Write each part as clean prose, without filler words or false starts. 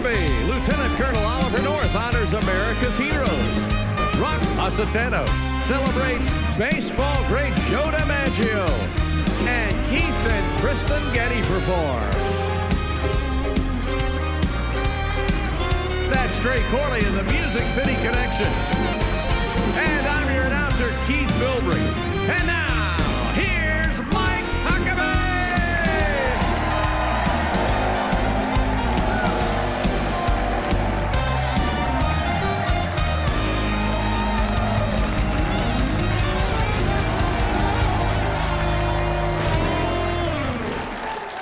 Huckabee. Lieutenant Colonel Oliver North honors America's heroes. Rock Positano celebrates baseball great Joe DiMaggio. And Keith and Kristen Getty perform. That's Trey Corley in the Music City Connection. And I'm your announcer, Keith Bilbrey. And now, here's Mike Huckabee!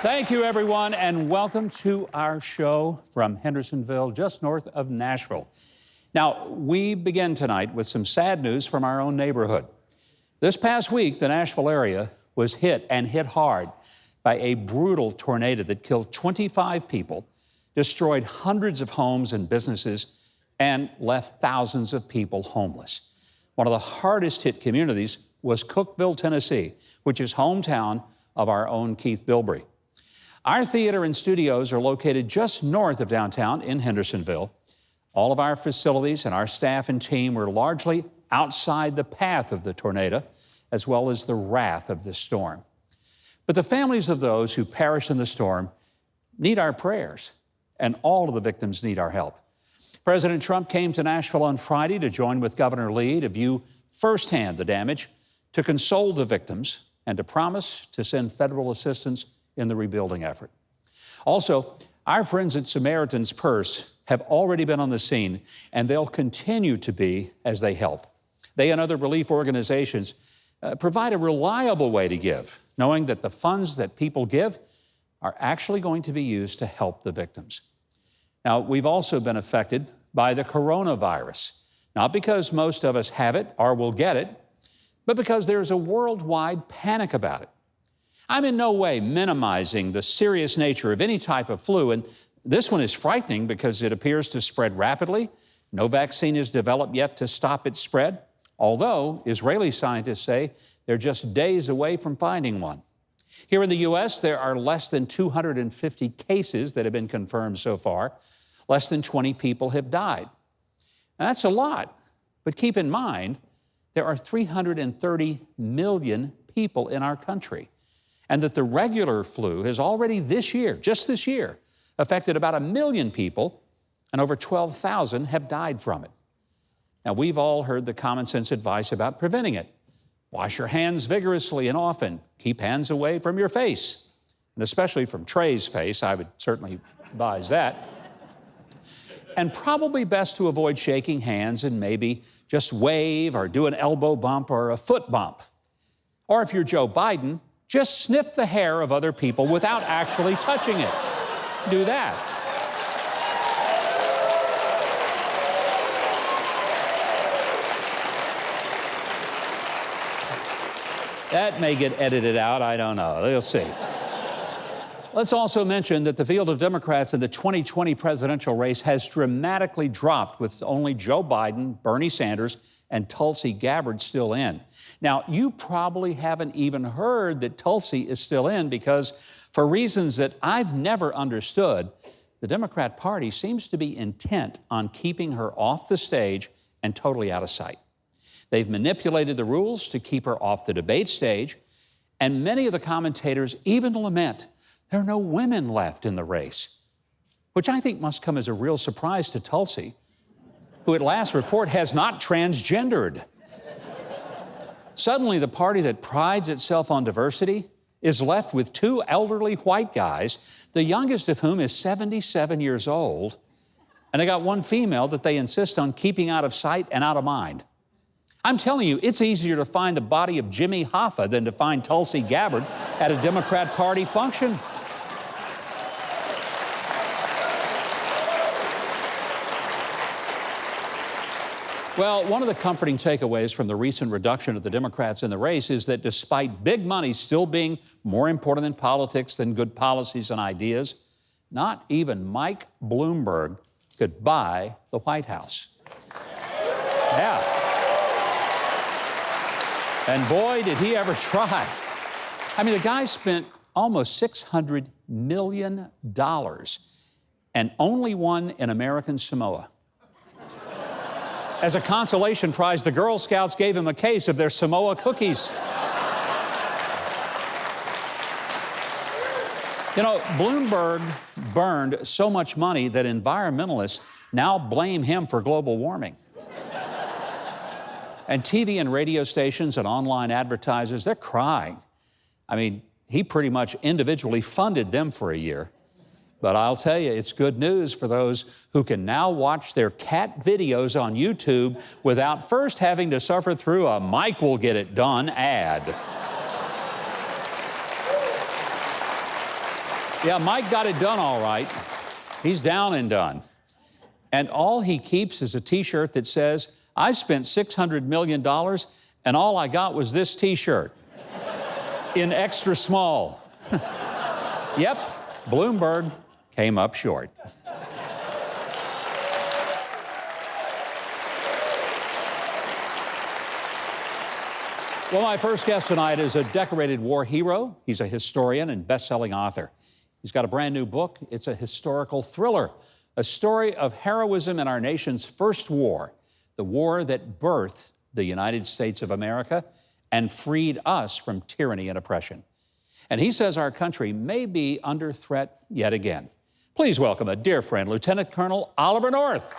Thank you, everyone, and welcome to our show from Hendersonville, just north of Nashville. Now, we begin tonight with some sad news from our own neighborhood. This past week, the Nashville area was hit hard by a brutal tornado that killed 25 people, destroyed hundreds of homes and businesses, and left thousands of people homeless. One of the hardest hit communities was Cookeville, Tennessee, which is hometown of our own Keith Bilbrey. Our theater and studios are located just north of downtown in Hendersonville. All of our facilities and our staff and team were largely outside the path of the tornado, as well as the wrath of the storm. But the families of those who perished in the storm need our prayers, and all of the victims need our help. President Trump came to Nashville on Friday to join with Governor Lee to view firsthand the damage, to console the victims, and to promise to send federal assistance in the rebuilding effort. Also, our friends at Samaritan's Purse have already been on the scene, and they'll continue to be as they help. They and other relief organizations provide a reliable way to give, knowing that the funds that people give are actually going to be used to help the victims. Now, we've also been affected by the coronavirus, not because most of us have it or will get it, but because there's a worldwide panic about it. I'm in no way minimizing the serious nature of any type of flu, and this one is frightening because it appears to spread rapidly. No vaccine is developed yet to stop its spread, although Israeli scientists say they're just days away from finding one. Here in the U.S., there are less than 250 cases that have been confirmed so far. Less than 20 people have died. Now, that's a lot, but keep in mind, there are 330 million people in our country, and that the regular flu has already just this year, affected about 1 million people, and over 12,000 have died from it. Now, we've all heard the common sense advice about preventing it. Wash your hands vigorously and often. Keep hands away from your face, and especially from Trey's face. I would certainly advise that. And probably best to avoid shaking hands and maybe just wave or do an elbow bump or a foot bump. Or if you're Joe Biden, just sniff the hair of other people without actually touching it. Do that. That may get edited out, I don't know. We'll see. Let's also mention that the field of Democrats in the 2020 presidential race has dramatically dropped, with only Joe Biden, Bernie Sanders, and Tulsi Gabbard still in. Now, you probably haven't even heard that Tulsi is still in because, for reasons that I've never understood, the Democrat Party seems to be intent on keeping her off the stage and totally out of sight. They've manipulated the rules to keep her off the debate stage, and many of the commentators even lament there are no women left in the race, which I think must come as a real surprise to Tulsi, who at last report has not transgendered. Suddenly, the party that prides itself on diversity is left with two elderly white guys, the youngest of whom is 77 years old, and they got one female that they insist on keeping out of sight and out of mind. I'm telling you, it's easier to find the body of Jimmy Hoffa than to find Tulsi Gabbard at a Democrat Party function. Well, one of the comforting takeaways from the recent reduction of the Democrats in the race is that despite big money still being more important in politics than good policies and ideas, not even Mike Bloomberg could buy the White House. Yeah. And boy, did he ever try. I mean, the guy spent almost $600 million and only one in American Samoa. As a consolation prize, the Girl Scouts gave him a case of their Samoa cookies. You know, Bloomberg burned so much money that environmentalists now blame him for global warming. And TV and radio stations and online advertisers, they're crying. I mean, he pretty much individually funded them for a year. But I'll tell you, it's good news for those who can now watch their cat videos on YouTube without first having to suffer through a Mike will get it done ad. Yeah, Mike got it done all right. He's down and done. And all he keeps is a T-shirt that says, I spent $600 million and all I got was this T-shirt in extra small. Yep, Bloomberg came up short. Well, my first guest tonight is a decorated war hero. He's a historian and best-selling author. He's got a brand new book. It's a historical thriller, a story of heroism in our nation's first war, the war that birthed the United States of America and freed us from tyranny and oppression. And he says our country may be under threat yet again. Please welcome a dear friend, Lieutenant Colonel Oliver North.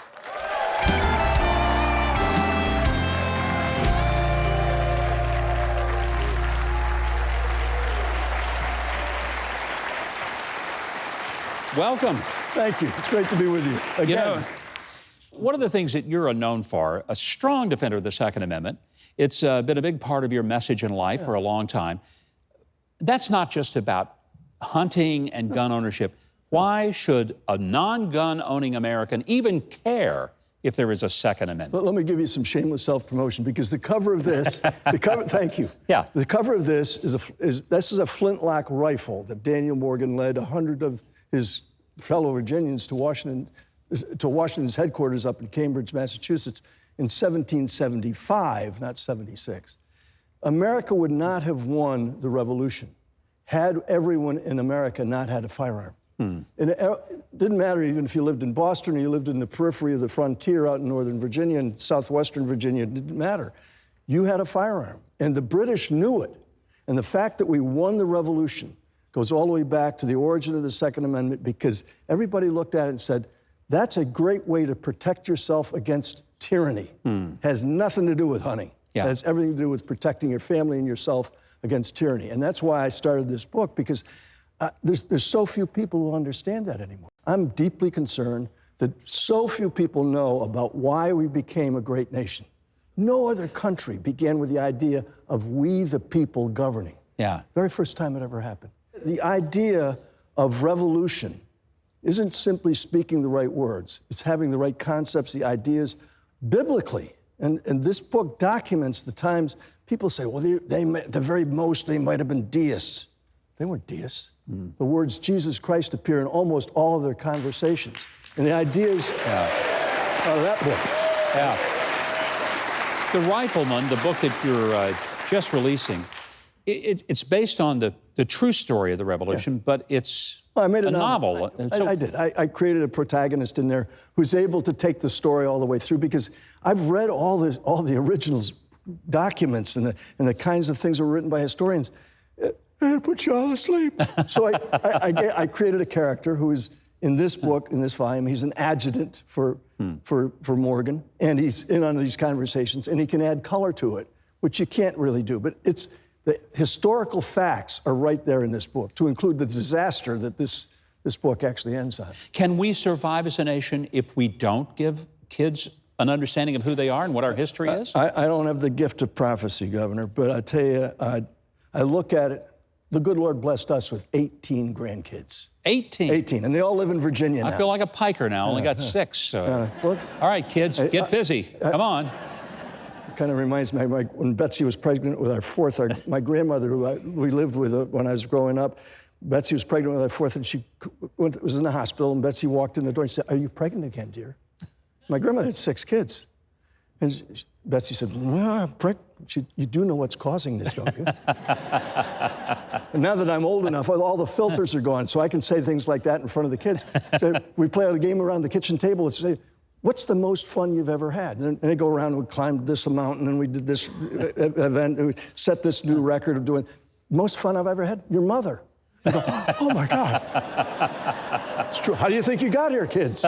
Welcome. Thank you. It's great to be with you again. You know, one of the things that you're known for, a strong defender of the Second Amendment. It's been a big part of your message in life for a long time. That's not just about hunting and gun ownership. Why should a non-gun owning American even care if there is a Second Amendment? Let me give you some shameless self-promotion, because the cover of this, thank you. Yeah. The cover of this is a flintlock rifle that Daniel Morgan led 100 of his fellow Virginians to Washington's headquarters up in Cambridge, Massachusetts in 1775, not 76. America would not have won the Revolution had everyone in America not had a firearm. And it didn't matter even if you lived in Boston or you lived in the periphery of the frontier out in Northern Virginia and southwestern Virginia, it didn't matter. You had a firearm, and the British knew it. And the fact that we won the Revolution goes all the way back to the origin of the Second Amendment, because everybody looked at it and said, that's a great way to protect yourself against tyranny. Has nothing to do with hunting. Yeah. It has everything to do with protecting your family and yourself against tyranny. And that's why I started this book, because there's so few people who understand that anymore. I'm deeply concerned that so few people know about why we became a great nation. No other country began with the idea of we the people governing. Yeah. Very first time it ever happened. The idea of revolution isn't simply speaking the right words. It's having the right concepts, the ideas, biblically. And this book documents the times people say, well, at the very most, they might have been deists. They weren't deists. The words Jesus Christ appear in almost all of their conversations. And the ideas out of that book. Yeah. The Rifleman, the book that you're just releasing, it's based on the true story of the Revolution, but it's I made a novel. I did. I created a protagonist in there who's able to take the story all the way through, because I've read all the originals, documents, and the kinds of things that were written by historians. It put you all to sleep. So I created a character who is in this book, in this volume. He's an adjutant for Morgan, and he's in on these conversations, and he can add color to it, which you can't really do. But the historical facts are right there in this book, to include the disaster that this book actually ends on. Can we survive as a nation if we don't give kids an understanding of who they are and what our history is? I don't have the gift of prophecy, Governor, but I tell you, I look at it. The good Lord blessed us with 18 grandkids. 18? 18, and they all live in Virginia now. I feel like a piker now. Only got 6. So. All right, kids, get busy. Come on. Kind of reminds me, when Betsy was pregnant with our fourth, my grandmother, who we lived with when I was growing up, Betsy was pregnant with our fourth, and she was in the hospital, and Betsy walked in the door and she said, "Are you pregnant again, dear?" My grandmother had 6 kids. And Betsy said, "No, you do know what's causing this, don't you?" And now that I'm old enough, all the filters are gone, so I can say things like that in front of the kids. So we play a game around the kitchen table and say, what's the most fun you've ever had? And they go around and we climbed this mountain and we did this event and we set this new record of doing, most fun I've ever had? Your mother. I go, oh my God. It's true. How do you think you got here, kids?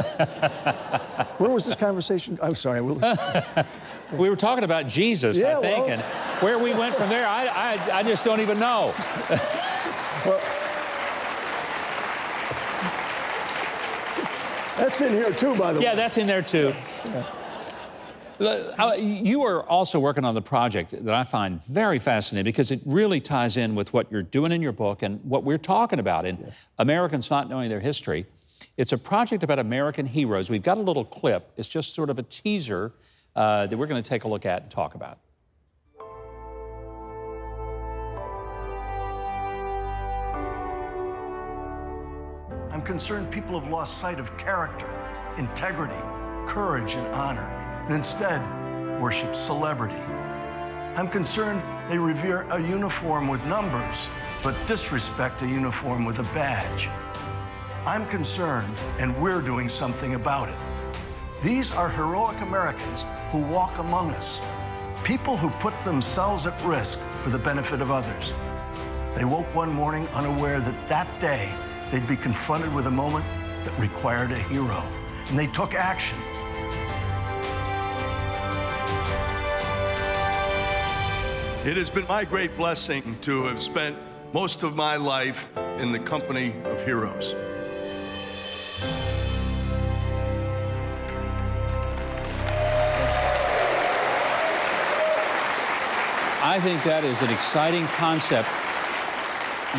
Where was this conversation? I'm sorry. We were talking about Jesus, I think, and where we went from there, I just don't even know. Well, that's in here too, by the way. Yeah, that's in there too. Yeah. You are also working on the project that I find very fascinating because it really ties in with what you're doing in your book and what we're talking about in Americans not knowing their history. It's a project about American heroes. We've got a little clip. It's just sort of a teaser that we're going to take a look at and talk about. I'm concerned people have lost sight of character, integrity, courage, and honor, and instead worship celebrity. I'm concerned they revere a uniform with numbers, but disrespect a uniform with a badge. I'm concerned, and we're doing something about it. These are heroic Americans who walk among us, people who put themselves at risk for the benefit of others. They woke one morning unaware that that day they'd be confronted with a moment that required a hero, and they took action. It has been my great blessing to have spent most of my life in the company of heroes. I think that is an exciting concept.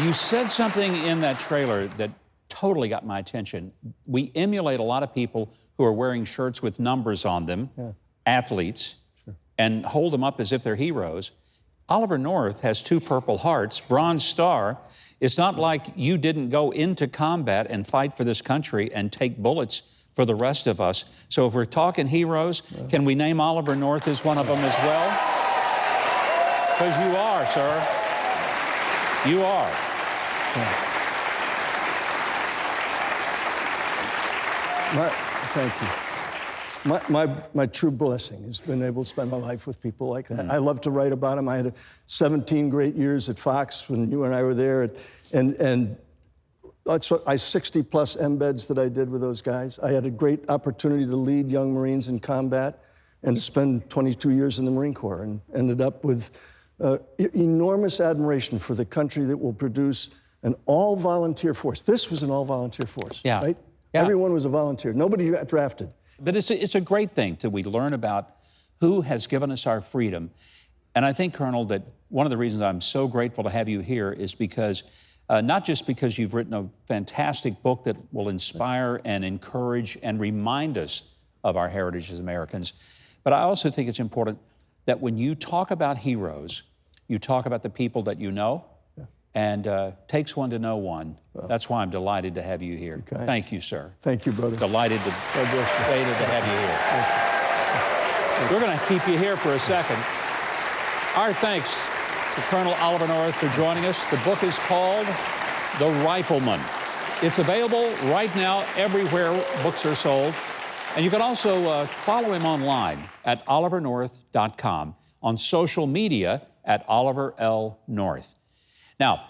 You said something in that trailer that totally got my attention. We emulate a lot of people who are wearing shirts with numbers on them, athletes, and hold them up as if they're heroes. Oliver North has 2 Purple Hearts, Bronze Star. It's not like you didn't go into combat and fight for this country and take bullets for the rest of us. So if we're talking heroes, can we name Oliver North as one of them as well? Because you are, sir. You are. Thank you. My true blessing has been able to spend my life with people like that. I love to write about them. I had 17 great years at Fox when you and I were there, and that's what 60-plus embeds that I did with those guys. I had a great opportunity to lead young Marines in combat and to spend 22 years in the Marine Corps, and ended up with enormous admiration for the country that will produce an all-volunteer force. This was an all-volunteer force, right? Yeah. Everyone was a volunteer. Nobody got drafted. But it's a great thing that we learn about who has given us our freedom. And I think, Colonel, that one of the reasons I'm so grateful to have you here is because, not just because you've written a fantastic book that will inspire and encourage and remind us of our heritage as Americans, but I also think it's important that when you talk about heroes, you talk about the people that you know, and takes one to know one. That's why I'm delighted to have you here. Okay. Thank you, sir. Thank you, brother. Delighted to have you here. We're going to keep you here for a second. Our thanks to Colonel Oliver North for joining us. The book is called The Rifleman. It's available right now everywhere books are sold. And you can also follow him online at olivernorth.com, on social media at Oliver L. North. Now,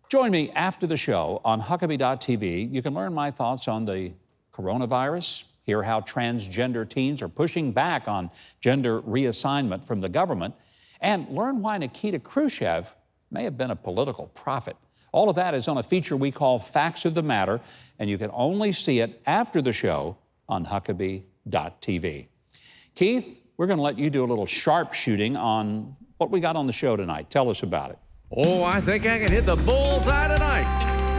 join me after the show on Huckabee.tv. You can learn my thoughts on the coronavirus, hear how transgender teens are pushing back on gender reassignment from the government, and learn why Nikita Khrushchev may have been a political prophet. All of that is on a feature we call Facts of the Matter, and you can only see it after the show on Huckabee.tv. Keith, we're going to let you do a little sharpshooting on what we got on the show tonight. Tell us about it. Oh, I think I can hit the bullseye tonight.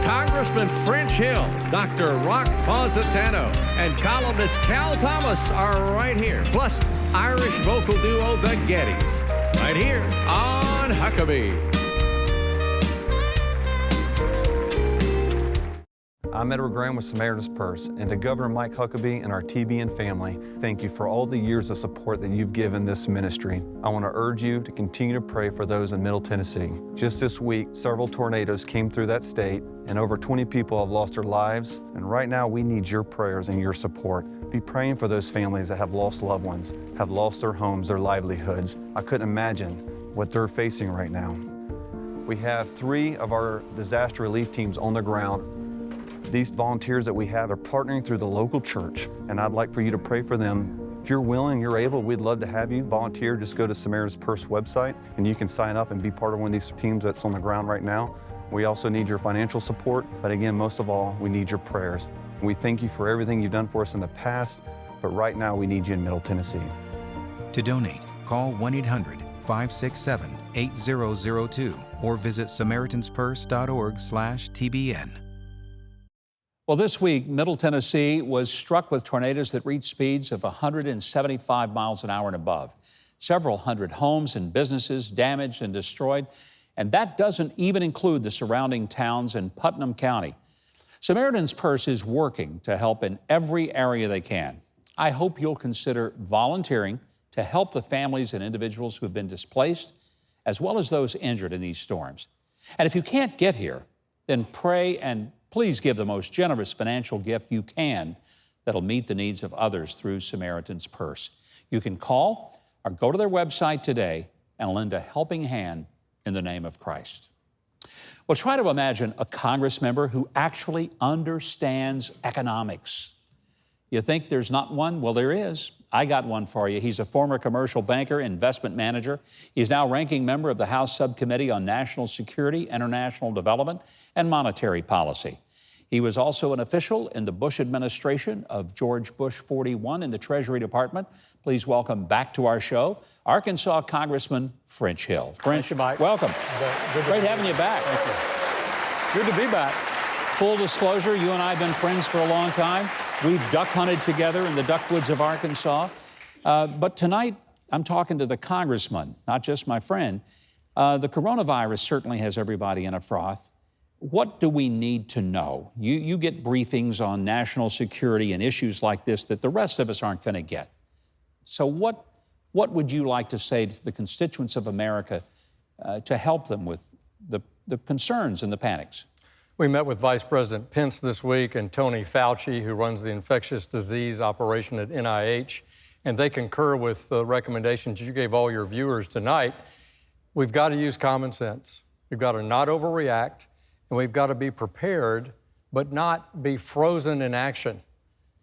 Congressman French Hill, Dr. Rock Positano, and columnist Cal Thomas are right here. Plus, Irish vocal duo The Gettys, right here on Huckabee. I'm Edward Graham with Samaritan's Purse, and to Governor Mike Huckabee and our TBN family, thank you for all the years of support that you've given this ministry. I want to urge you to continue to pray for those in Middle Tennessee. Just this week, several tornadoes came through that state, and over 20 people have lost their lives, and right now we need your prayers and your support. Be praying for those families that have lost loved ones, have lost their homes, their livelihoods. I couldn't imagine what they're facing right now. We have 3 of our disaster relief teams on the ground. These volunteers that we have are partnering through the local church, and I'd like for you to pray for them. If you're willing, you're able, we'd love to have you volunteer. Just go to Samaritan's Purse website, and you can sign up and be part of one of these teams that's on the ground right now. We also need your financial support, but again, most of all, we need your prayers. We thank you for everything you've done for us in the past, but right now we need you in Middle Tennessee. To donate, call 1-800-567-8002 or visit SamaritansPurse.org/TBN. Well, this week, Middle Tennessee was struck with tornadoes that reached speeds of 175 miles an hour and above. Several hundred homes and businesses damaged and destroyed, and that doesn't even include the surrounding towns in Putnam County. Samaritan's Purse is working to help in every area they can. I hope you'll consider volunteering to help the families and individuals who have been displaced, as well as those injured in these storms. And if you can't get here, then pray and please give the most generous financial gift you can that'll meet the needs of others through Samaritan's Purse. You can call or go to their website today and lend a helping hand in the name of Christ. Well, try to imagine a Congress member who actually understands economics. You think there's not one? Well, there is. I got one for you. He's a former commercial banker, investment manager. He's now ranking member of the House Subcommittee on National Security, International Development, and Monetary Policy. He was also an official in the Bush administration of George Bush 41 in the Treasury Department. Please welcome back to our show, Arkansas Congressman French Hill. Thank you, Mike. Welcome. Great having you back. Thank you. Good to be back. Full disclosure, you and I have been friends for a long time. We've duck hunted together in the duck woods of Arkansas. But tonight, I'm talking to the congressman, not just my friend. The coronavirus certainly has everybody in a froth. What do we need to know? You get briefings on national security and issues like this that the rest of us aren't going to get. So what would you like to say to the constituents of America to help them with the concerns and the panics? We met with Vice President Pence this week and Tony Fauci, who runs the infectious disease operation at NIH, and they concur with the recommendations you gave all your viewers tonight. We've got to use common sense. We've got to not overreact, and we've got to be prepared, but not be frozen in action.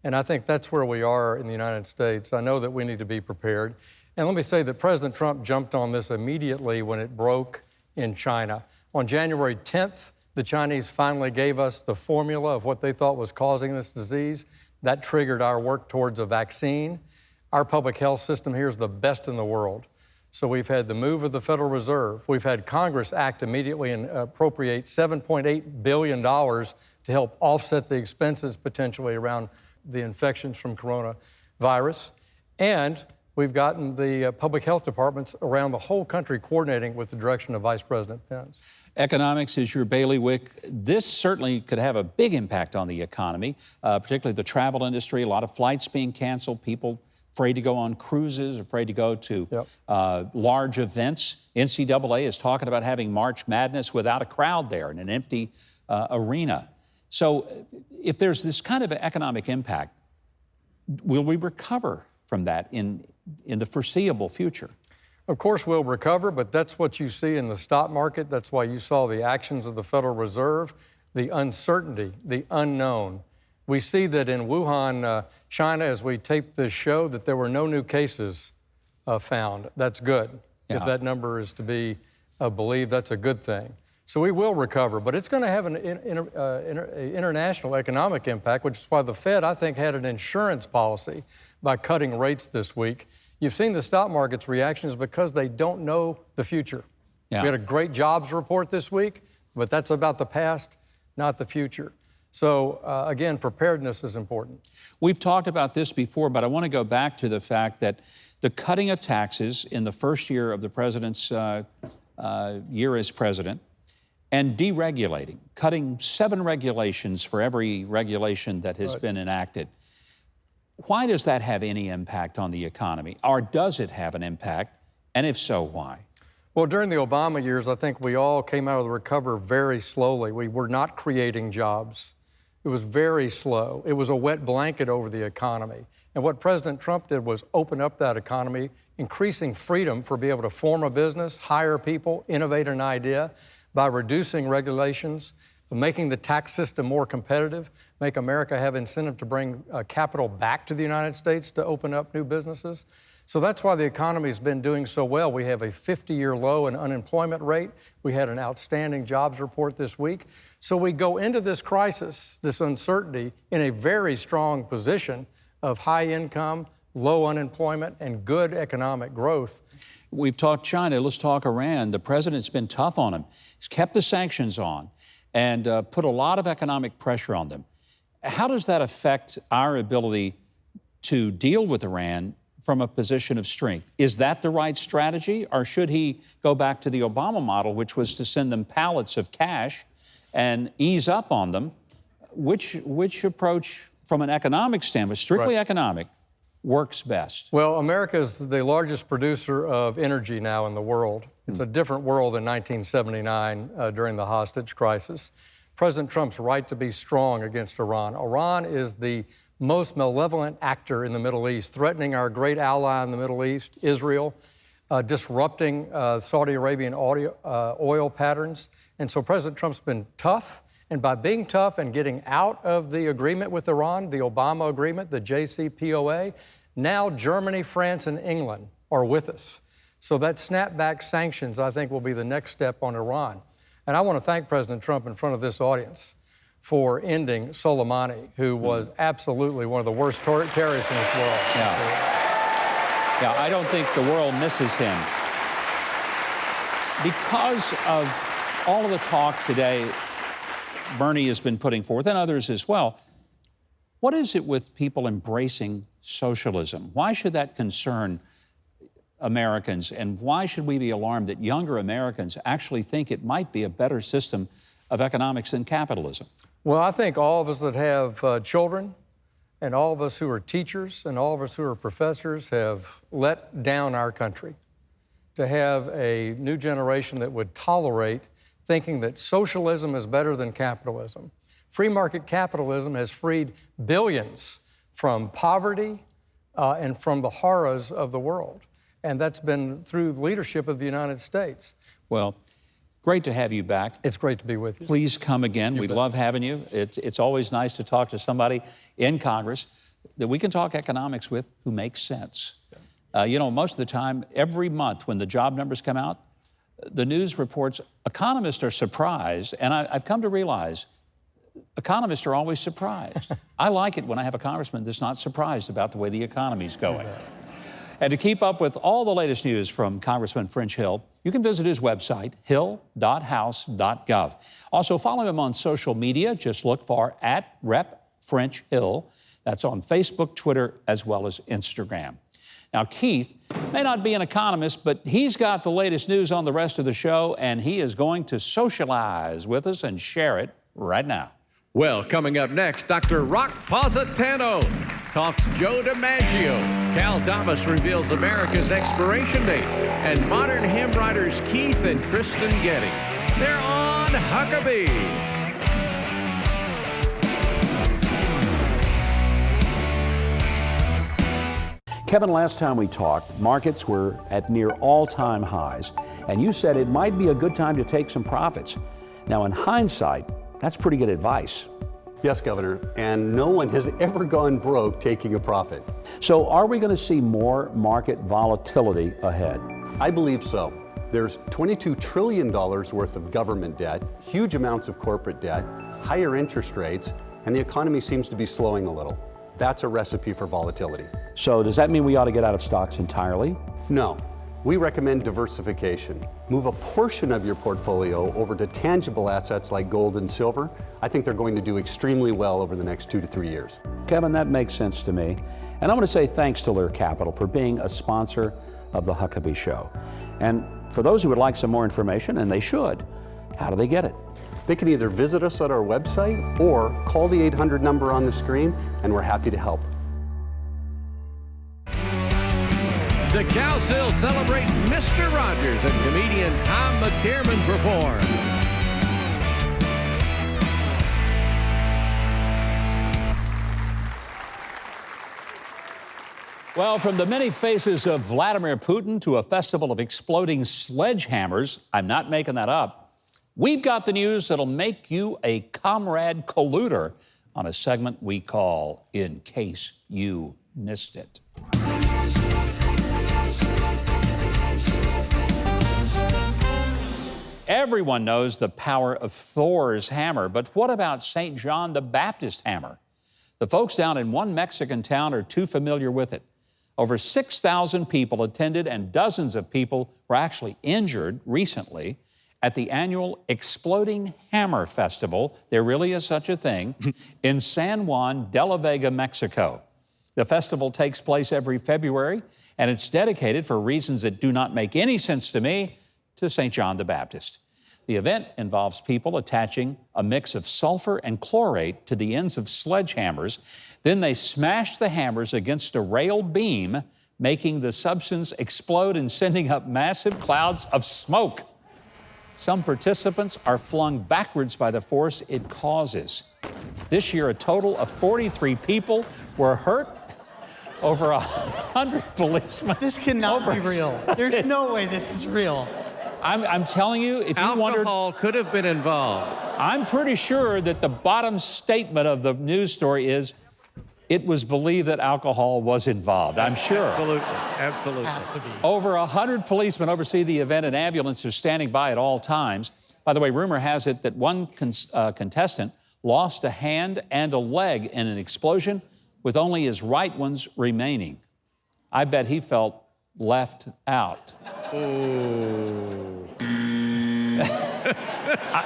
And I think that's where we are in the United States. I know that we need to be prepared. And let me say that President Trump jumped on this immediately when it broke in China. On January 10th, the Chinese finally gave us the formula of what they thought was causing this disease. That triggered our work towards a vaccine. Our public health system here is the best in the world. So we've had the move of the Federal Reserve. We've had Congress act immediately and appropriate $7.8 billion to help offset the expenses potentially around the infections from coronavirus. And we've gotten the public health departments around the whole country coordinating with the direction of Vice President Pence. Economics is your bailiwick. This certainly could have a big impact on the economy, particularly the travel industry. A lot of flights being canceled, people afraid to go on cruises, afraid to go to large events. NCAA is talking about having March Madness without a crowd there in an empty arena. So if there's this kind of economic impact, will we recover from that in the foreseeable future? Of course we'll recover, but that's what you see in the stock market. That's why you saw the actions of the Federal Reserve, the uncertainty, the unknown. We see that in Wuhan, China, as we taped this show, that there were no new cases found. That's good. Yeah. If that number is to be believed, that's a good thing. So we will recover, but it's going to have an international economic impact, which is why the Fed, I think, had an insurance policy by cutting rates this week. You've seen the stock market's reactions because they don't know the future. Yeah. We had a great jobs report this week, but that's about the past, not the future. So again, preparedness is important. We've talked about this before, but I want to go back to the fact that the cutting of taxes in the first year of the president's year as president and deregulating, cutting 7 regulations for every regulation that has been enacted. Why does that have any impact on the economy? Or does it have an impact? And if so, why? Well, during the Obama years, I think we all came out of the recovery very slowly. We were not creating jobs. It was very slow. It was a wet blanket over the economy. And what President Trump did was open up that economy, increasing freedom for being able to form a business, hire people, innovate an idea by reducing regulations, making the tax system more competitive, make America have incentive to bring capital back to the United States to open up new businesses. So that's why the economy's been doing so well. We have a 50-year low in unemployment rate. We had an outstanding jobs report this week. So we go into this crisis, this uncertainty, in a very strong position of high income, low unemployment, and good economic growth. We've talked China, let's talk Iran. The president's been tough on them. He's kept the sanctions on and put a lot of economic pressure on them. How does that affect our ability to deal with Iran from a position of strength? Is that the right strategy, or should he go back to the Obama model, which was to send them pallets of cash and ease up on them? Which approach, from an economic standpoint, strictly economic, works best? Well, America is the largest producer of energy now in the world. It's a different world than 1979 during the hostage crisis. President Trump's right to be strong against Iran. Iran is the most malevolent actor in the Middle East, threatening our great ally in the Middle East, Israel, disrupting Saudi Arabian oil patterns. And so President Trump's been tough. And by being tough and getting out of the agreement with Iran, the Obama agreement, the JCPOA, now Germany, France, and England are with us. So that snapback sanctions, I think, will be the next step on Iran. And I want to thank President Trump in front of this audience for ending Soleimani, who was absolutely one of the worst terrorists in this world. Yeah, I don't think the world misses him. Because of all of the talk today Bernie has been putting forth, and others as well, what is it with people embracing socialism? Why should that concern Americans, and why should we be alarmed that younger Americans actually think it might be a better system of economics than capitalism? Well, I think all of us that have children, and all of us who are teachers, and all of us who are professors have let down our country. To have a new generation that would tolerate thinking that socialism is better than capitalism. Free market capitalism has freed billions from poverty and from the horrors of the world. And that's been through the leadership of the United States. Well, great to have you back. It's great to be with you. Please come again. We love having you. It's always nice to talk to somebody in Congress that we can talk economics with who makes sense. You know, most of the time, every month when the job numbers come out, the news reports, economists are surprised, and I've come to realize economists are always surprised. I like it when I have a congressman that's not surprised about the way the economy's going. And to keep up with all the latest news from Congressman French Hill, you can visit his website, hill.house.gov. Also, follow him on social media. Just look for @RepFrenchHill. That's on Facebook, Twitter, as well as Instagram. Now, Keith may not be an economist, but he's got the latest news on the rest of the show, and he is going to socialize with us and share it right now. Well, coming up next, Dr. Rock Positano talks Joe DiMaggio. Cal Thomas reveals America's expiration date. And modern hymn writers Keith and Kristen Getty. They're on Huckabee. Kevin, last time we talked, markets were at near all-time highs, and you said it might be a good time to take some profits. Now, in hindsight, that's pretty good advice. Yes, Governor, and no one has ever gone broke taking a profit. So are we going to see more market volatility ahead? I believe so. There's $22 trillion worth of government debt, huge amounts of corporate debt, higher interest rates, and the economy seems to be slowing a little. That's a recipe for volatility. So does that mean we ought to get out of stocks entirely? No. We recommend diversification. Move a portion of your portfolio over to tangible assets like gold and silver. I think they're going to do extremely well over the next 2 to 3 years. Kevin, that makes sense to me. And I want to say thanks to Lear Capital for being a sponsor of the Huckabee Show. And for those who would like some more information, and they should, How do they get it? They can either visit us at our website or call the 800 number on the screen, and we're happy to help. The Cowsills celebrate Mr. Rogers and comedian Tom McDermott performs. Well, from the many faces of Vladimir Putin to a festival of exploding sledgehammers, I'm not making that up, we've got the news that'll make you a comrade colluder on a segment we call In Case You Missed It. Everyone knows the power of Thor's hammer, but what about St. John the Baptist hammer? The folks down in one Mexican town are too familiar with it. Over 6,000 people attended, and dozens of people were actually injured recently at the annual Exploding Hammer Festival, there really is such a thing, in San Juan de la Vega, Mexico. The festival takes place every February, and it's dedicated, for reasons that do not make any sense to me, to St. John the Baptist. The event involves people attaching a mix of sulfur and chlorate to the ends of sledgehammers. Then they smash the hammers against a rail beam, making the substance explode and sending up massive clouds of smoke. Some participants are flung backwards by the force it causes. This year, a total of 43 people were hurt. Over 100 policemen. This cannot be real. There's no way this is real. I'm telling you, if you wondered... Alcohol could have been involved. I'm pretty sure that the bottom statement of the news story is it was believed that alcohol was involved. I'm sure. Absolutely. Absolutely. Has to be. Over 100 policemen oversee the event, and ambulances are standing by at all times. By the way, rumor has it that one contestant lost a hand and a leg in an explosion, with only his right ones remaining. I bet he felt left out.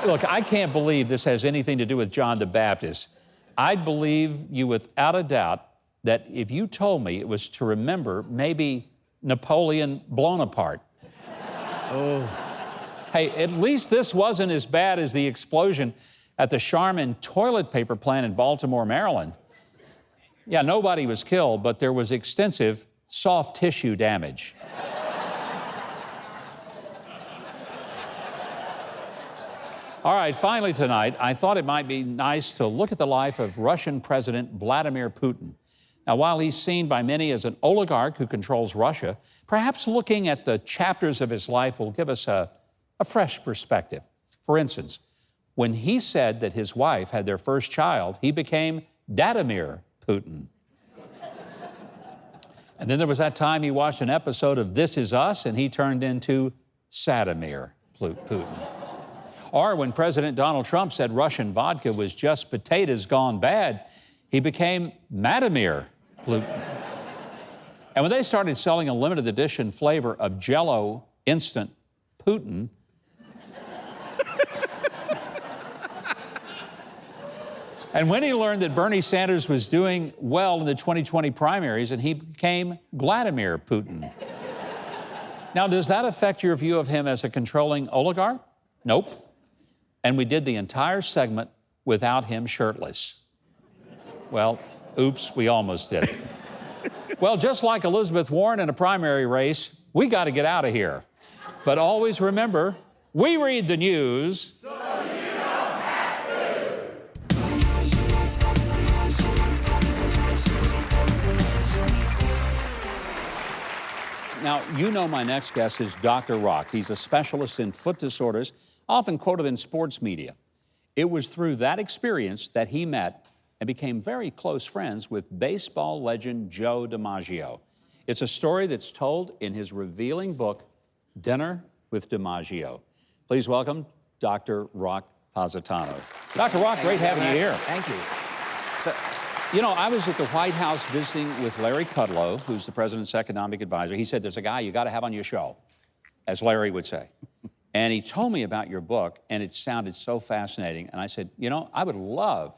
Look, I can't believe this has anything to do with John the Baptist. I'd believe you without a doubt that if you told me it was to remember maybe Napoleon blown apart. Hey, at least this wasn't as bad as the explosion at the Charmin toilet paper plant in Baltimore, Maryland. Yeah, nobody was killed, but there was extensive soft tissue damage. All right, finally tonight, I thought it might be nice to look at the life of Russian President Vladimir Putin. Now, while he's seen by many as an oligarch who controls Russia, perhaps looking at the chapters of his life will give us a fresh perspective. For instance, when he said that his wife had their first child, he became Vladimir Putin. And then there was that time he watched an episode of This Is Us, and he turned into Vladimir Putin. Or when President Donald Trump said Russian vodka was just potatoes gone bad, he became Vladimir Putin. And when they started selling a limited edition flavor of Jell-O Instant Putin, and when he learned that Bernie Sanders was doing well in the 2020 primaries, and he became Vladimir Putin. Now, does that affect your view of him as a controlling oligarch? Nope. And we did the entire segment without him shirtless. Well, oops, we almost did it. Well, just like Elizabeth Warren in a primary race, we got to get out of here. But always remember, we read the news. Now, you know my next guest is Dr. Rock. He's a specialist in foot disorders, often quoted in sports media. It was through that experience that he met and became very close friends with baseball legend Joe DiMaggio. It's a story that's told in his revealing book, Dinner with DiMaggio. Please welcome Dr. Rock Positano. Dr. Rock, great having you here. Thank you. You know, I was at the White House visiting with Larry Kudlow, who's the president's economic advisor. He said, there's a guy you got to have on your show, as Larry would say. And he told me about your book, and it sounded so fascinating. And I said, you know, I would love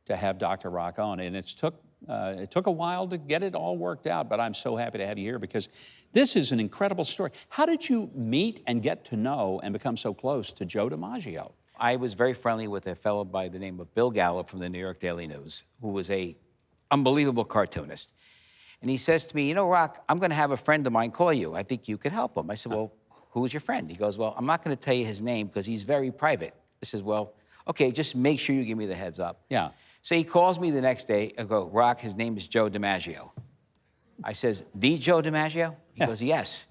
to have Dr. Rock on. And it took It took a while to get it all worked out, but I'm so happy to have you here because this is an incredible story. How did you meet and get to know and become so close to Joe DiMaggio? I was very friendly with a fellow by the name of Bill Gallo from the New York Daily News, who was a unbelievable cartoonist. And he says to me, you know, Rock, I'm going to have a friend of mine call you. I think you could help him. I said, well, who's your friend? He goes, well, I'm not going to tell you his name because he's very private. I says, well, okay, just make sure you give me the heads up. Yeah. So he calls me the next day and go, Rock, his name is Joe DiMaggio. I says, the Joe DiMaggio? He goes, yes.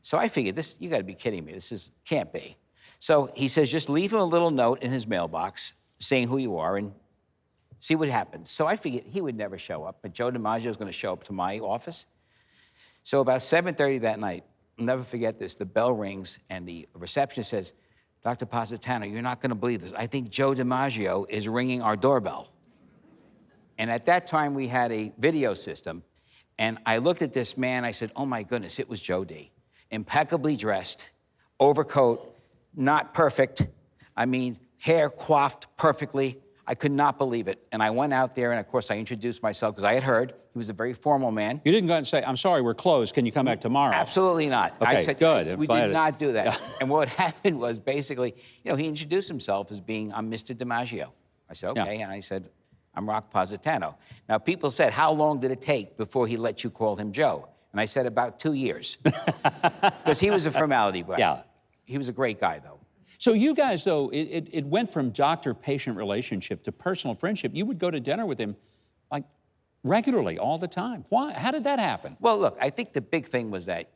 So I figured, this, you got to be kidding me. Can't be. So he says, just leave him a little note in his mailbox saying who you are and see what happens. So I figured he would never show up, but Joe DiMaggio was going to show up to my office. So about 7:30 that night, I'll never forget this, the bell rings and the receptionist says, Dr. Positano, you're not going to believe this. I think Joe DiMaggio is ringing our doorbell. And at that time, we had a video system. And I looked at this man. I said, oh, my goodness, it was Joe D. Impeccably dressed, overcoat, not perfect. I mean, hair coiffed perfectly. I could not believe it. And I went out there, and, of course, I introduced myself because I had heard he was a very formal man. You didn't go out and say, I'm sorry, we're closed. Can you come back tomorrow? Absolutely not. Okay, I said, good. We did not do that. And what happened was basically, you know, he introduced himself as being, I'm Mr. DiMaggio. I said, okay. Yeah. And I said, I'm Rock Positano. Now, people said, how long did it take before he let you call him Joe? And I said, about 2 years. Because he was a formality. But yeah. He was a great guy, though. So you guys, though, it went from doctor-patient relationship to personal friendship. You would go to dinner with him, like, regularly, all the time. Why? How did that happen? Well, look, I think the big thing was that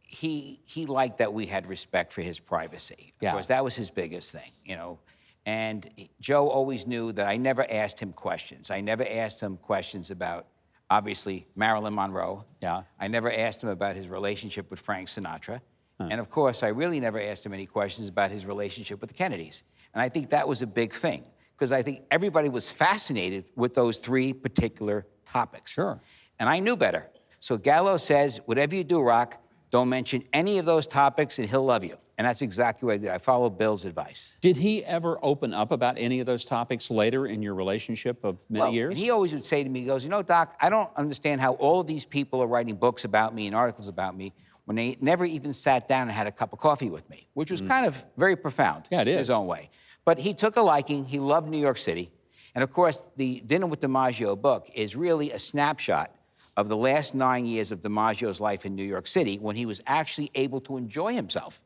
he liked that we had respect for his privacy. Of course, that was his biggest thing, you know. And Joe always knew that I never asked him questions. I never asked him questions about, obviously, Marilyn Monroe. Yeah. I never asked him about his relationship with Frank Sinatra. And, of course, I really never asked him any questions about his relationship with the Kennedys. And I think that was a big thing, because I think everybody was fascinated with those three particular topics. Sure. And I knew better. So Gallo says, whatever you do, Rock, don't mention any of those topics and he'll love you. And that's exactly what I did. I followed Bill's advice. Did he ever open up about any of those topics later in your relationship of many years? And he always would say to me, he goes, you know, Doc, I don't understand how all of these people are writing books about me and articles about me when they never even sat down and had a cup of coffee with me, which was kind of very profound in his own way. But he took a liking. He loved New York City. And, of course, the Dinner with DiMaggio book is really a snapshot of the last 9 years of DiMaggio's life in New York City when he was actually able to enjoy himself.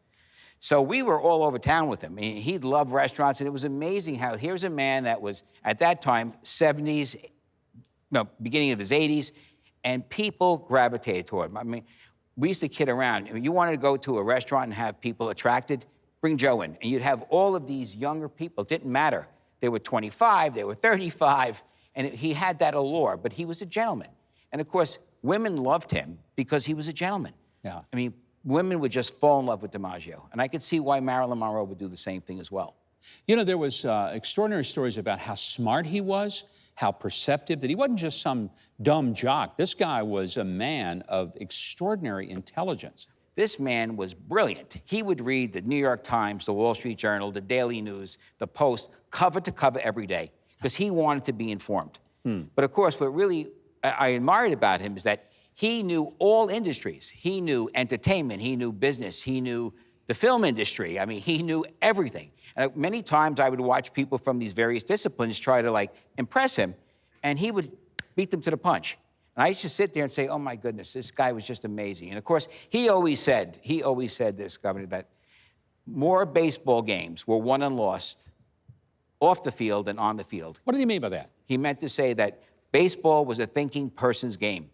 So we were all over town with him. I mean, he loved restaurants, and it was amazing how here's a man that was, at that time, 70s, no, beginning of his 80s, and people gravitated toward him. I mean, we used to kid around. If you wanted to go to a restaurant and have people attracted, bring Joe in. And you'd have all of these younger people. It didn't matter. They were 25, they were 35, and he had that allure, but he was a gentleman. And, of course, women loved him because he was a gentleman. Yeah. I mean, women would just fall in love with DiMaggio. And I could see why Marilyn Monroe would do the same thing as well. You know, there was extraordinary stories about how smart he was, how perceptive, that he wasn't just some dumb jock. This guy was a man of extraordinary intelligence. This man was brilliant. He would read the New York Times, the Wall Street Journal, the Daily News, the Post, cover to cover every day, because he wanted to be informed. But, of course, what really I admired about him is that he knew all industries. He knew entertainment. He knew business. He knew the film industry. I mean, he knew everything. And many times I would watch people from these various disciplines try to, like, impress him, and he would beat them to the punch. And I used to sit there and say, oh, my goodness, this guy was just amazing. And, of course, he always said this, Governor, that more baseball games were won and lost off the field than on the field. What did he mean by that? He meant to say that baseball was a thinking person's game,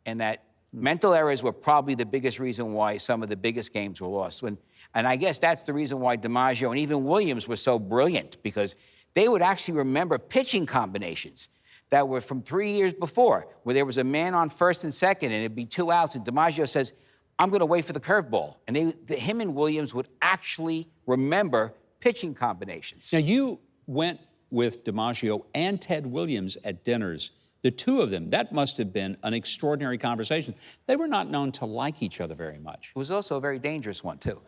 and that mental errors were probably the biggest reason why some of the biggest games were lost. And I guess that's the reason why DiMaggio and even Williams were so brilliant, because they would actually remember pitching combinations that were from 3 years before, where there was a man on first and second, and it'd be 2 outs, and DiMaggio says, I'm going to wait for the curveball. And him and Williams would actually remember pitching combinations. Now, you went with DiMaggio and Ted Williams at dinners. The two of them, that must have been an extraordinary conversation. They were not known to like each other very much. It was also a very dangerous one, too.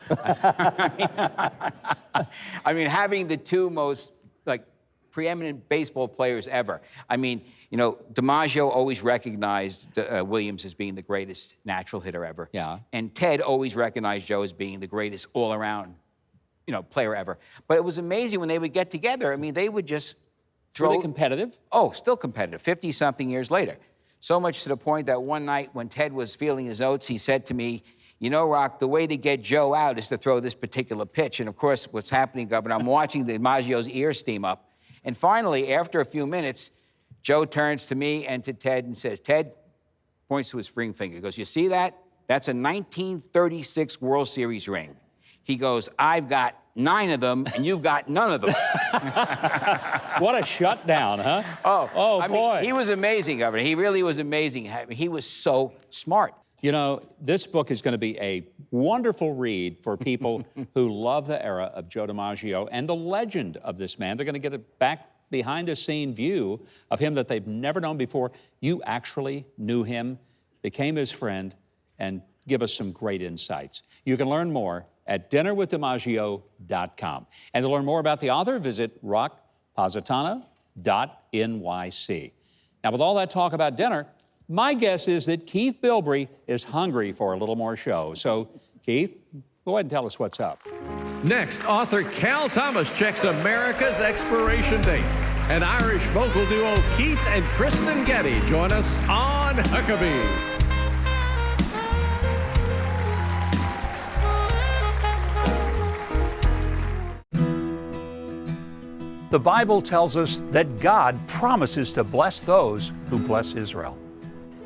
I mean, having the two most, like, preeminent baseball players ever. I mean, you know, DiMaggio always recognized Williams as being the greatest natural hitter ever. Yeah. And Ted always recognized Joe as being the greatest all-around, you know, player ever. But it was amazing when they would get together. I mean, they would just throw... Were they competitive? Oh, still competitive, 50-something years later. So much to the point that one night when Ted was feeling his oats, he said to me, you know, Rock, the way to get Joe out is to throw this particular pitch. And of course, what's happening, Governor, I'm watching DiMaggio's ears steam up. And finally, after a few minutes, Joe turns to me and to Ted and says, Ted, points to his ring finger, he goes, you see that? That's a 1936 World Series ring. He goes, I've got 9 of them, and you've got none of them. What a shutdown, huh? Oh, I boy. Mean, he was amazing, Governor. He really was amazing. I mean, he was so smart. You know, this book is going to be a wonderful read for people who love the era of Joe DiMaggio and the legend of this man. They're going to get a back behind-the-scene view of him that they've never known before. You actually knew him, became his friend, and give us some great insights. You can learn more at dinnerwithdimaggio.com. And to learn more about the author, visit rockpositano.nyc. Now, with all that talk about dinner, my guess is that Keith Bilbrey is hungry for a little more show. So, Keith, go ahead and tell us what's up. Next, author Cal Thomas checks America's expiration date. And Irish vocal duo Keith and Kristen Getty join us on Huckabee. The Bible tells us that God promises to bless those who bless Israel.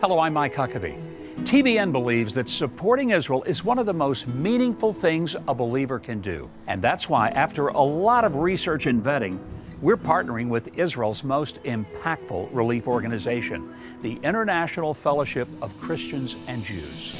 Hello, I'm Mike Huckabee. TBN believes that supporting Israel is one of the most meaningful things a believer can do. And that's why, after a lot of research and vetting, we're partnering with Israel's most impactful relief organization, the International Fellowship of Christians and Jews.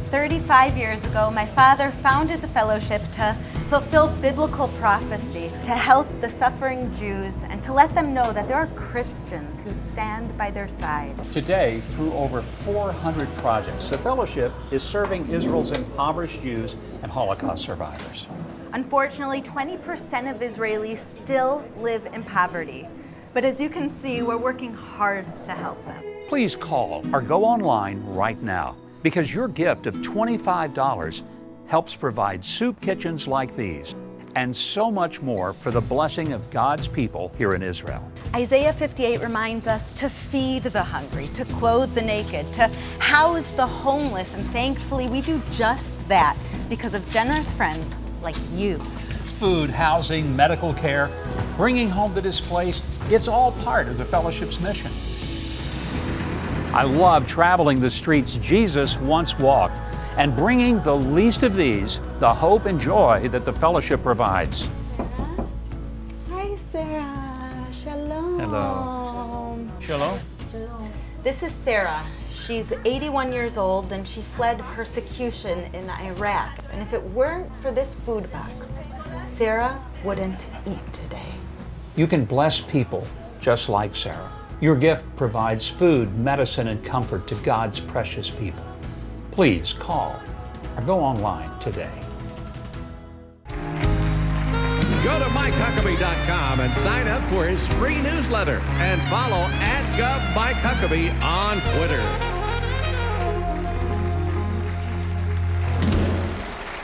35 years ago, my father founded the fellowship to fulfill biblical prophecy, to help the suffering Jews, and to let them know that there are Christians who stand by their side. Today, through over 400 projects, the fellowship is serving Israel's impoverished Jews and Holocaust survivors. Unfortunately, 20% of Israelis still live in poverty. But as you can see, we're working hard to help them. Please call or go online right now, because your gift of $25 helps provide soup kitchens like these and so much more for the blessing of God's people here in Israel. Isaiah 58 reminds us to feed the hungry, to clothe the naked, to house the homeless, and thankfully we do just that because of generous friends like you. Food, housing, medical care, bringing home the displaced, it's all part of the fellowship's mission. I love traveling the streets Jesus once walked and bringing the least of these the hope and joy that the fellowship provides. Hi, Sarah. Shalom. Hello. Shalom. Shalom. This is Sarah. She's 81 years old and she fled persecution in Iraq. And if it weren't for this food box, Sarah wouldn't eat today. You can bless people just like Sarah. Your gift provides food, medicine, and comfort to God's precious people. Please call or go online today. Go to MikeHuckabee.com and sign up for his free newsletter and follow @GovMikeHuckabee on Twitter.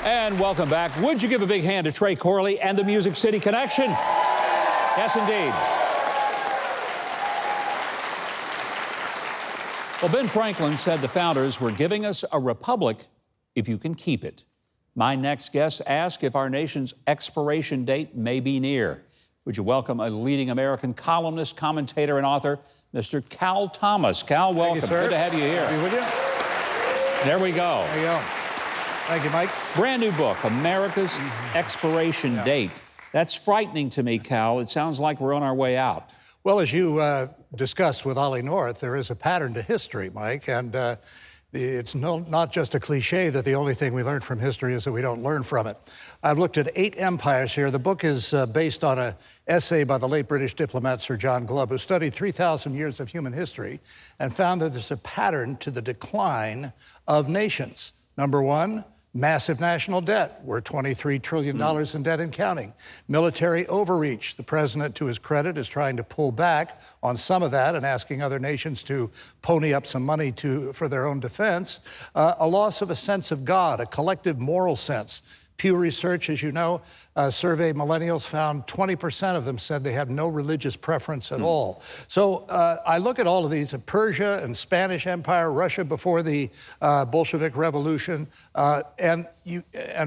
And welcome back. Would you give a big hand to Trey Corley and the Music City Connection? Yes, indeed. Well, Ben Franklin said the founders were giving us a republic if you can keep it. My next guest asked if our nation's expiration date may be near. Would you welcome a leading American columnist, commentator, and author, Mr. Cal Thomas. Cal, welcome. Thank you, sir. Good to have you here. Be with you. There we go. There you go. Thank you, Mike. Brand new book, America's Expiration Date. That's frightening to me, Cal. It sounds like we're on our way out. Well, as you discussed with Ollie North, there is a pattern to history, Mike, and it's not just a cliche that the only thing we learn from history is that we don't learn from it. I've looked at 8 empires here. The book is based on an essay by the late British diplomat Sir John Glubb, who studied 3,000 years of human history and found that there's a pattern to the decline of nations. Number 1, Massive national debt. We're $23 trillion in debt and counting. Military overreach. The president, to his credit, is trying to pull back on some of that and asking other nations to pony up some money for their own defense. A loss of a sense of God, a collective moral sense. Pew Research, as you know, surveyed millennials, found 20% of them said they have no religious preference at all. So I look at all of these, Persia and Spanish Empire, Russia before the Bolshevik Revolution, and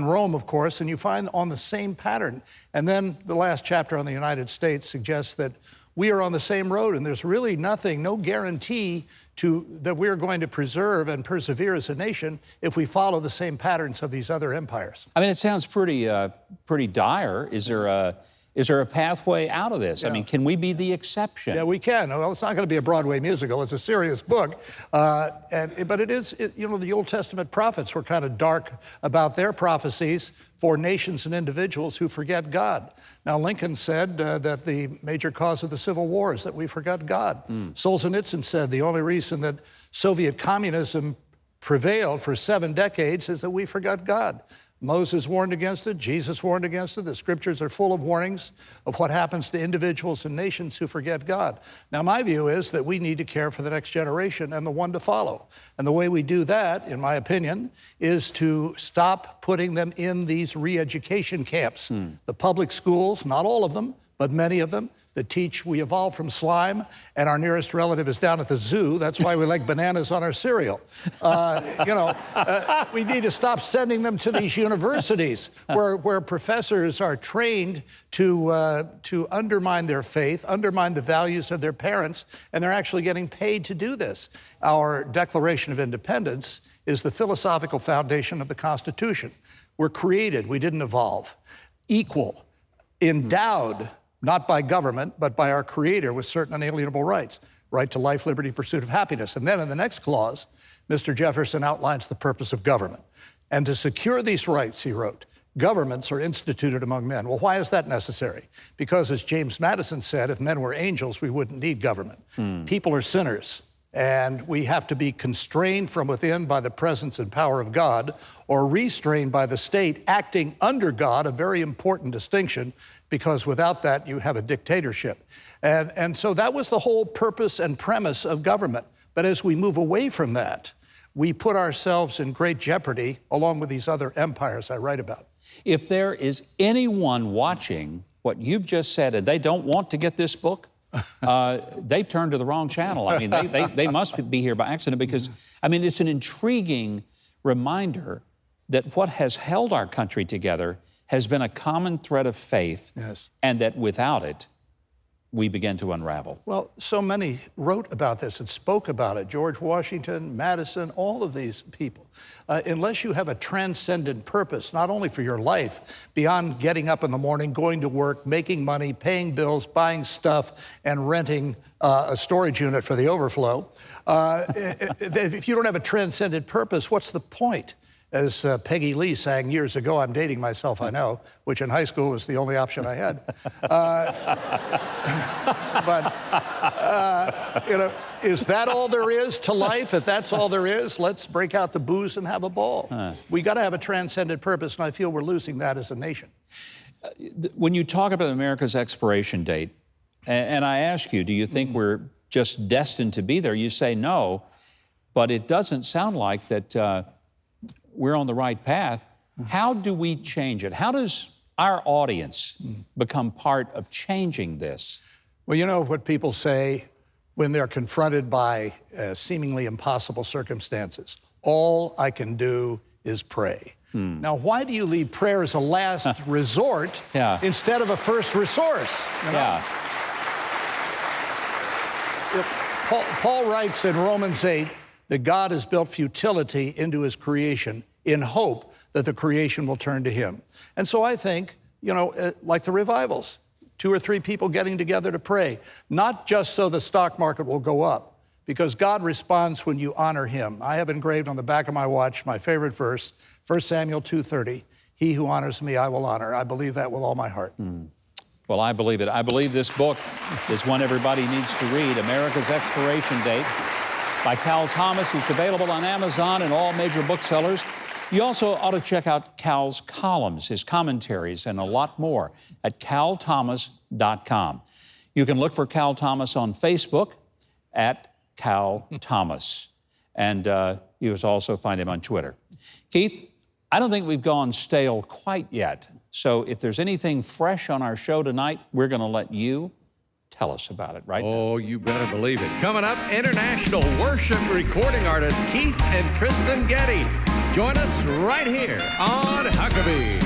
Rome, of course, and you find on the same pattern. And then the last chapter on the United States suggests that we are on the same road, and there's really nothing, no guarantee that we're going to preserve and persevere as a nation if we follow the same patterns of these other empires. I mean, it sounds pretty dire. Is there a pathway out of this? Yeah. I mean, can we be the exception? Yeah, we can. Well, it's not going to be a Broadway musical. It's a serious book. But it is, you know, the Old Testament prophets were kind of dark about their prophecies for nations and individuals who forget God. Now, Lincoln said that the major cause of the Civil War is that we forgot God. Solzhenitsyn said the only reason that Soviet communism prevailed for 7 decades is that we forgot God. Moses warned against it. Jesus warned against it. The scriptures are full of warnings of what happens to individuals and nations who forget God. Now, my view is that we need to care for the next generation and the one to follow. And the way we do that, in my opinion, is to stop putting them in these re-education camps. The public schools, not all of them, but many of them, that teach we evolved from slime and our nearest relative is down at the zoo. That's why we like bananas on our cereal. We need to stop sending them to these universities where professors are trained to undermine their faith, undermine the values of their parents, and they're actually getting paid to do this. Our Declaration of Independence is the philosophical foundation of the Constitution. We're created, we didn't evolve, equal, endowed, not by government, but by our Creator with certain unalienable rights. Right to life, liberty, pursuit of happiness. And then in the next clause, Mr. Jefferson outlines the purpose of government. And to secure these rights, he wrote, governments are instituted among men. Well, why is that necessary? Because as James Madison said, if men were angels, we wouldn't need government. People are sinners. And we have to be constrained from within by the presence and power of God, or restrained by the state acting under God, a very important distinction, because without that, you have a dictatorship. And so that was the whole purpose and premise of government. But as we move away from that, we put ourselves in great jeopardy along with these other empires I write about. If there is anyone watching what you've just said and they don't want to get this book, they've turned to the wrong channel. I mean, they must be here by accident because, I mean, it's an intriguing reminder that what has held our country together has been a common thread of faith, and that without it, we begin to unravel. Well, so many wrote about this and spoke about it. George Washington, Madison, all of these people. Unless you have a transcendent purpose, not only for your life, beyond getting up in the morning, going to work, making money, paying bills, buying stuff, and renting a storage unit for the overflow, if you don't have a transcendent purpose, what's the point? As Peggy Lee sang years ago, I'm dating myself, I know, which in high school was the only option I had. Is that all there is to life? If that's all there is, let's break out the booze and have a ball. We got to have a transcendent purpose, and I feel we're losing that as a nation. When you talk about America's expiration date, and I ask you, do you think we're just destined to be there? You say no, but it doesn't sound like that we're on the right path. How do we change it? How does our audience become part of changing this? Well, you know what people say when they're confronted by seemingly impossible circumstances. All I can do is pray. Now, why do you leave prayer as a last resort instead of a first resource? You know? Paul writes in Romans 8 that God has built futility into his creation in hope that the creation will turn to him. And so I think, you know, like the revivals, 2 or 3 people getting together to pray, not just so the stock market will go up, because God responds when you honor him. I have engraved on the back of my watch my favorite verse, 1 Samuel 2:30, he who honors me, I will honor. I believe that with all my heart. Well, I believe it. I believe this book is one everybody needs to read, America's Expiration Date, by Cal Thomas. It's available on Amazon and all major booksellers. You also ought to check out Cal's columns, his commentaries, and a lot more at calthomas.com. You can look for Cal Thomas on Facebook at Cal Thomas. And you can also find him on Twitter. Keith, I don't think we've gone stale quite yet. So if there's anything fresh on our show tonight, we're going to let you tell us about it right now. Oh, you better believe it. Coming up, international worship recording artists Keith and Kristen Getty. Join us right here on Huckabee.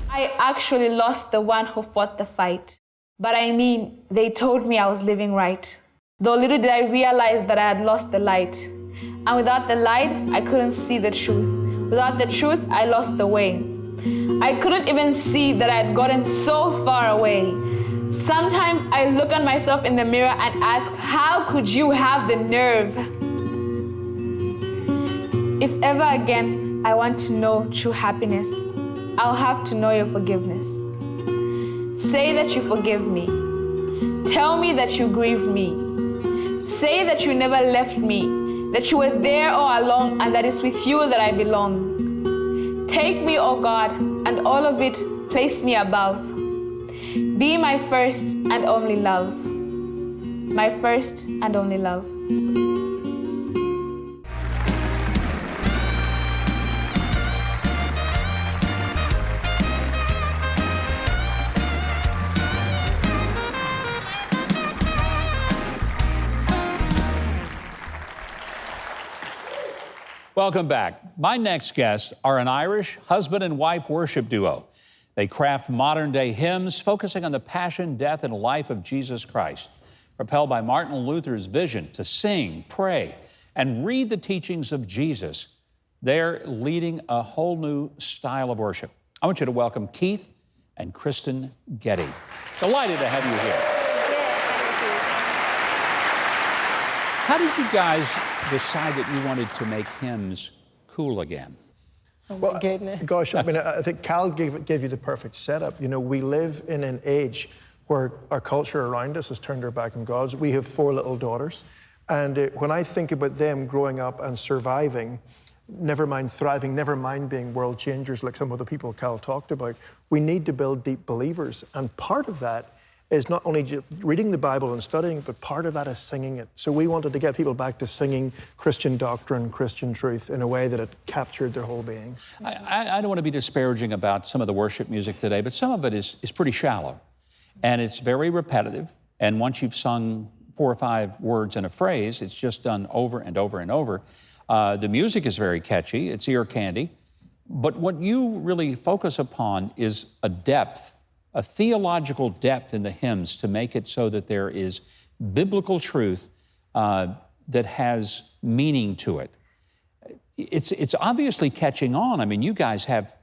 I actually lost the one who fought the fight. But I mean, they told me I was living right. Though little did I realize that I had lost the light. And without the light, I couldn't see the truth. Without the truth, I lost the way. I couldn't even see that I had gotten so far away. Sometimes I look at myself in the mirror and ask, how could you have the nerve? If ever again I want to know true happiness, I'll have to know your forgiveness. Say that you forgive me. Tell me that you grieve me. Say that you never left me, that you were there all along and that it's with you that I belong. Take me, oh God, and all of it place me above. Be my first and only love. My first and only love. Welcome back. My next guests are an Irish husband and wife worship duo. They craft modern-day hymns focusing on the passion, death, and life of Jesus Christ. Propelled by Martin Luther's vision to sing, pray, and read the teachings of Jesus, they're leading a whole new style of worship. I want you to welcome Keith and Kristen Getty. Delighted to have you here. How did you guys decide that you wanted to make hymns cool again? Oh my goodness. Gosh, I mean, I think Cal gave you the perfect setup. You know, we live in an age where our culture around us has turned their back on God. We have 4 little daughters. And when I think about them growing up and surviving, never mind thriving, never mind being world changers like some of the people Cal talked about, we need to build deep believers. And part of that is not only just reading the Bible and studying, but part of that is singing it. So we wanted to get people back to singing Christian doctrine, Christian truth in a way that it captured their whole beings. I don't want to be disparaging about some of the worship music today, but some of it is pretty shallow. And it's very repetitive. And once you've sung 4 or 5 words in a phrase, it's just done over and over and over. The music is very catchy. It's ear candy. But what you really focus upon is a depth, a theological depth in the hymns to make it so that there is biblical truth that has meaning to it. It's obviously catching on. I mean, you guys have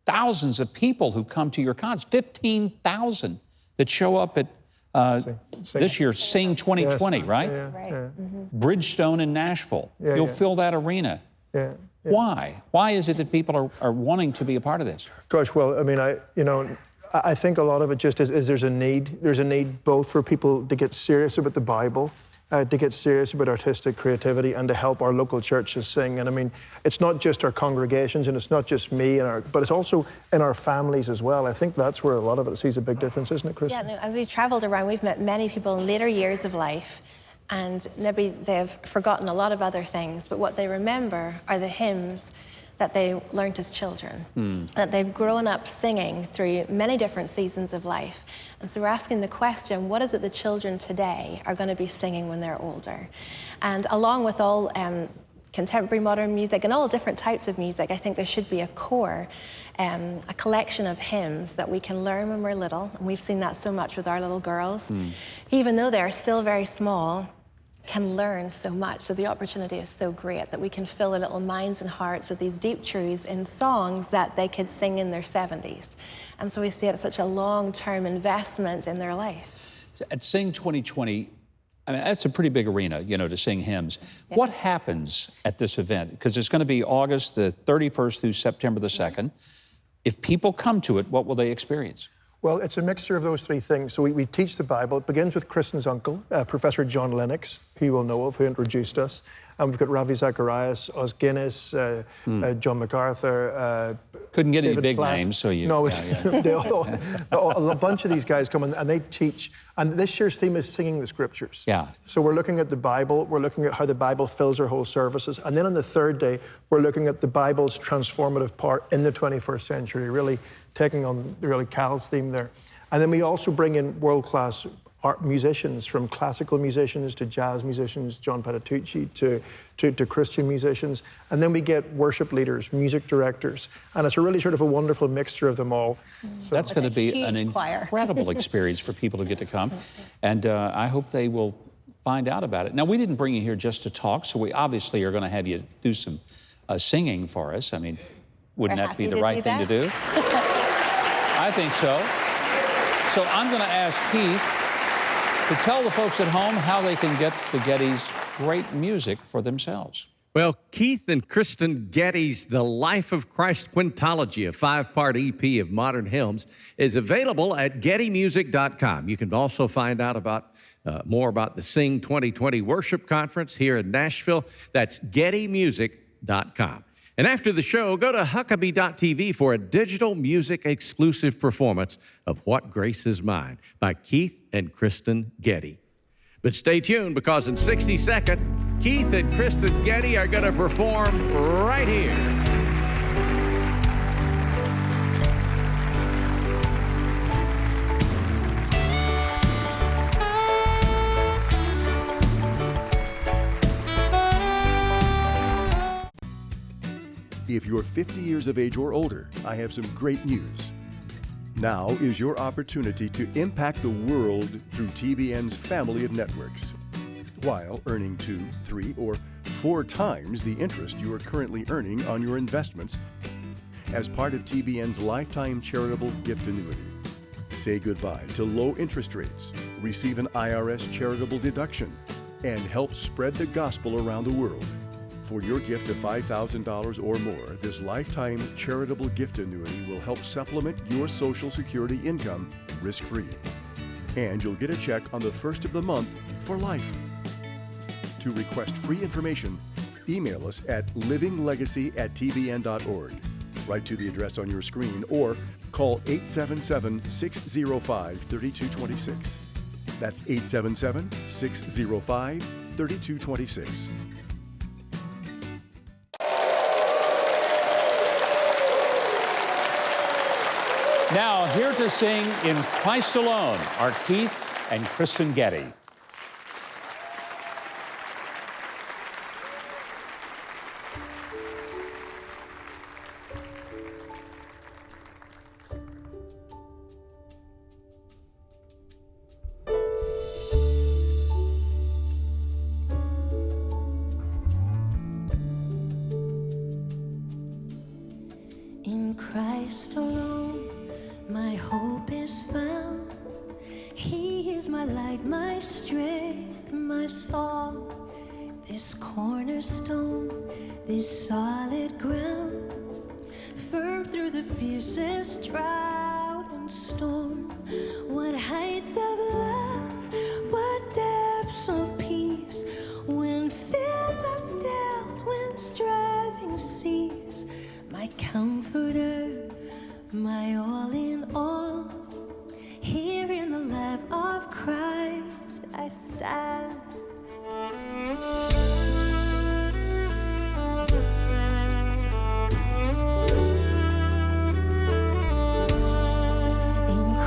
thousands of people who come to your concerts, 15,000 that show up at this year, Sing 2020, yes, right? Yeah, right. Yeah. Bridgestone in Nashville. You'll fill that arena. Yeah. Why? Why is it that people are wanting to be a part of this? Gosh, well, I mean, I think a lot of it just is there's a need. There's a need both for people to get serious about the Bible, to get serious about artistic creativity, and to help our local churches sing. And I mean, it's not just our congregations, and it's not just me, but it's also in our families as well. I think that's where a lot of it sees a big difference, isn't it, Kristen? Yeah, no, as we've traveled around, we've met many people in later years of life, and maybe they've forgotten a lot of other things, but what they remember are the hymns that they learned as children, that they've grown up singing through many different seasons of life. And so we're asking the question, what is it the children today are going to be singing when they're older? And along with all contemporary modern music and all different types of music, I think there should be a core, a collection of hymns that we can learn when we're little. And we've seen that so much with our little girls. Even though they're still very small, can learn so much. So the opportunity is so great that we can fill their little minds and hearts with these deep truths in songs that they could sing in their 70s. And so we see it as such a long-term investment in their life. At Sing 2020, I mean, that's a pretty big arena, to sing hymns. Yeah. What happens at this event? Because it's going to be August the 31st through September the 2nd. If people come to it, what will they experience? Well, it's a mixture of those three things. So we teach the Bible. It begins with Kristen's uncle, Professor John Lennox, who you will know of, who introduced us. And we've got Ravi Zacharias, Os Guinness, John MacArthur. Couldn't get any David big Platt. names, so you... No, yeah. they a bunch of these guys come in and they teach. And this year's theme is singing the scriptures. Yeah. So we're looking at the Bible. We're looking at how the Bible fills our whole services. And then on the third day, we're looking at the Bible's transformative part in the 21st century, really taking on really Cal's theme there. And then we also bring in world-class art musicians, from classical musicians to jazz musicians, John Patitucci, to Christian musicians. And then we get worship leaders, music directors. And it's a really sort of a wonderful mixture of them all. So that's going to be an incredible experience for people to get to come. And I hope they will find out about it. Now, we didn't bring you here just to talk, so we obviously are going to have you do some singing for us. I mean, wouldn't that be the right thing to do? I think so. So I'm going to ask Keith to tell the folks at home how they can get the Getty's great music for themselves. Well, Keith and Kristen Getty's The Life of Christ Quintology, a 5-part EP of modern hymns, is available at gettymusic.com. You can also find out about more about the Sing 2020 Worship Conference here in Nashville. That's gettymusic.com. And after the show, go to Huckabee.tv for a digital music exclusive performance of What Grace Is Mine by Keith and Kristen Getty. But stay tuned, because in 60 seconds, Keith and Kristen Getty are going to perform right here. If you're 50 years of age or older, I have some great news. Now is your opportunity to impact the world through TBN's family of networks, while earning 2, 3, or 4 times the interest you are currently earning on your investments as part of TBN's lifetime charitable gift annuity. Say goodbye to low interest rates, receive an IRS charitable deduction, and help spread the gospel around the world. For your gift of $5,000 or more, this lifetime charitable gift annuity will help supplement your Social Security income risk-free. And you'll get a check on the first of the month for life. To request free information, email us at livinglegacy@tbn.org. Write to the address on your screen or call 877-605-3226. That's 877-605-3226. Now, here to sing In Christ Alone are Keith and Kristen Getty. In Christ alone, my hope is found. He is my light, my strength, my song. This cornerstone, this solid ground, firm through the fiercest drought and storm. What heights of love, what depths of peace, when fears are stilled, when striving cease. My comforter, my all in all, here in the life of Christ I stand. In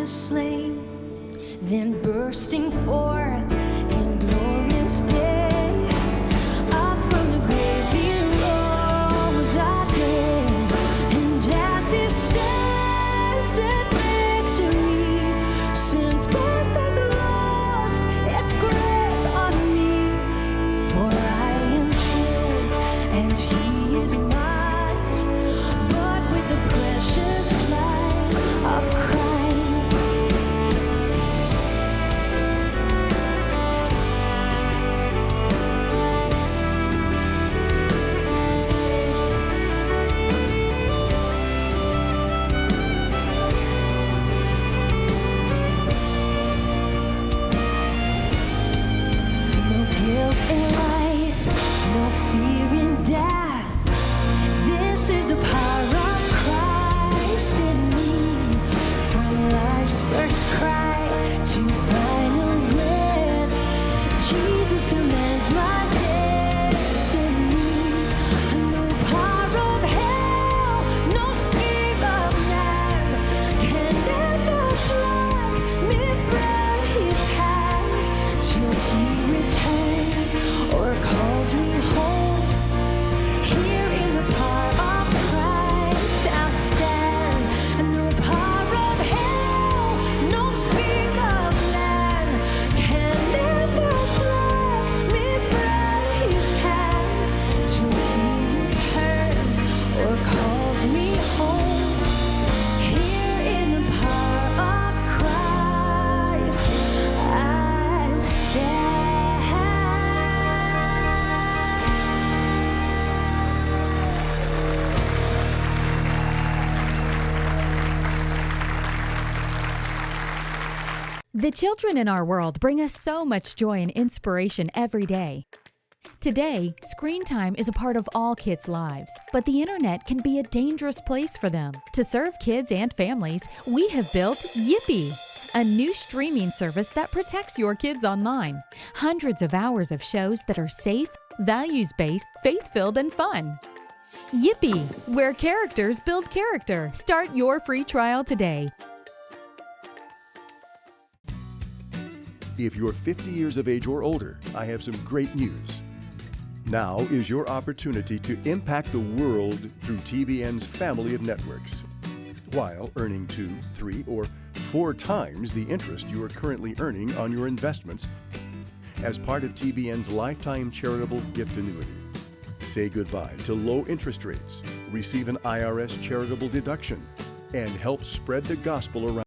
was slain, then bursting forth in glorious day. Up from the grave he rose again, and as he stands in victory, since grace has lost its grip on me, for I am his and he is mine, bought with the precious blood of Christ. No guilt in life, no fear in death. This is the power of Christ in me. From life's first cry to final breath, Jesus commands my destiny. No power of hell, no scheme of man can ever pluck me from his hand till he returns or calls me home. Here in the power of Christ I'll stand. No power of hell, no scheme of man can ever pluck me from his hand till he returns or calls me home. Here in the power of Christ I stand. The children in our world bring us so much joy and inspiration every day. Today, screen time is a part of all kids' lives, but the internet can be a dangerous place for them. To serve kids and families, we have built Yippee, a new streaming service that protects your kids online. Hundreds of hours of shows that are safe, values-based, faith-filled, and fun. Yippee, where characters build character. Start your free trial today. If you're 50 years of age or older, I have some great news. Now is your opportunity to impact the world through TBN's family of networks, while earning 2, 3, or 4 times the interest you are currently earning on your investments as part of TBN's lifetime charitable gift annuity. Say goodbye to low interest rates, receive an IRS charitable deduction, and help spread the gospel around.